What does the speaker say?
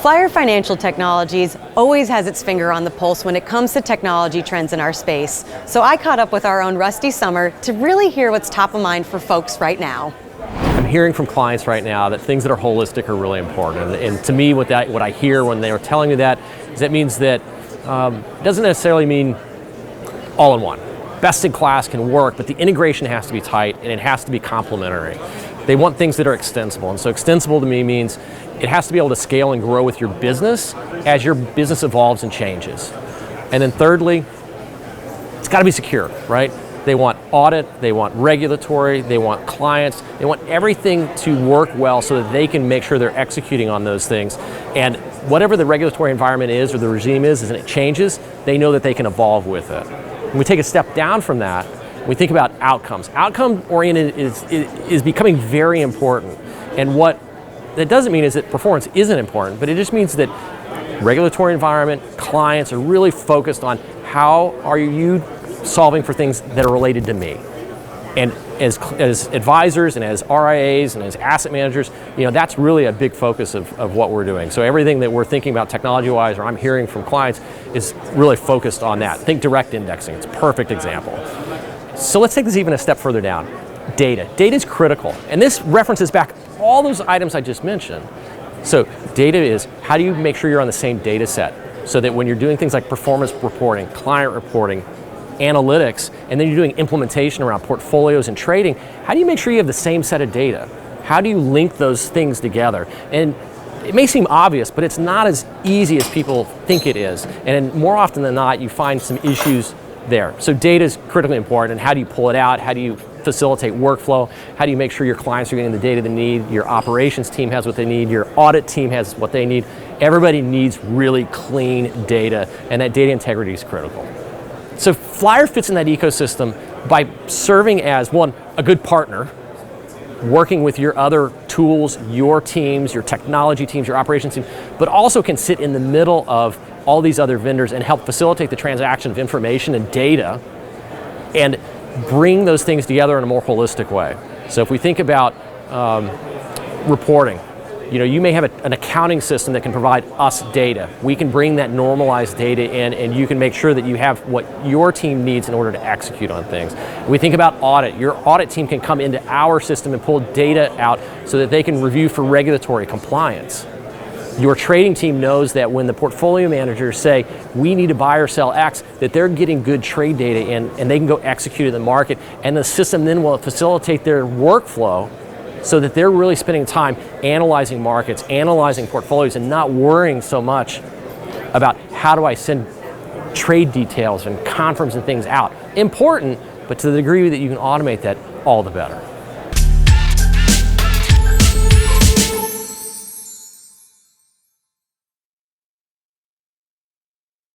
Flyer Financial Technologies always has its finger on the pulse when it comes to technology trends in our space. So I caught up with our own Rusty Sommer to really hear what's top of mind for folks right now. I'm hearing from clients right now that things that are holistic are really important. And to me, what I hear when they are telling me that is that means that it doesn't necessarily mean all in one. Best in class can work, but the integration has to be tight and it has to be complementary. They want things that are extensible. And so extensible to me means it has to be able to scale and grow with your business as your business evolves and changes. And then thirdly, it's got to be secure, right? They want audit, they want regulatory, they want clients, they want everything to work well so that they can make sure they're executing on those things. And whatever the regulatory environment is or the regime is, and it changes, they know that they can evolve with it. When we take a step down from that, we think about outcomes. Outcome-oriented is becoming very important. And what that doesn't mean is that performance isn't important, but it just means that regulatory environment, clients are really focused on how are you solving for things that are related to me. And as advisors and as RIAs and as asset managers, that's really a big focus of what we're doing. So everything that we're thinking about technology-wise or I'm hearing from clients is really focused on that. Think direct indexing, it's a perfect example. So let's take this even a step further down. Data. Data is critical. And this references back all those items I just mentioned. So data is, how do you make sure you're on the same data set so that when you're doing things like performance reporting, client reporting, analytics, and then you're doing implementation around portfolios and trading, how do you make sure you have the same set of data? How do you link those things together? And it may seem obvious, but it's not as easy as people think it is. And more often than not, you find some issues there. So data is critically important, and how do you pull it out? How do you facilitate workflow? How do you make sure your clients are getting the data they need? Your operations team has what they need. Your audit team has what they need. Everybody needs really clean data, and that data integrity is critical. So Flyer fits in that ecosystem by serving as, one, a good partner, working with your other tools, your teams, your technology teams, your operations team, but also can sit in the middle of all these other vendors and help facilitate the transaction of information and data and bring those things together in a more holistic way. So if we think about reporting, you may have an accounting system that can provide us data. We can bring that normalized data in, and you can make sure that you have what your team needs in order to execute on things. We think about audit. Your audit team can come into our system and pull data out so that they can review for regulatory compliance. Your trading team knows that when the portfolio managers say, we need to buy or sell X, that they're getting good trade data in, and they can go execute in the market, and the system then will facilitate their workflow so that they're really spending time analyzing markets, analyzing portfolios, and not worrying so much about how do I send trade details and confirms and things out. Important, but to the degree that you can automate that, all the better.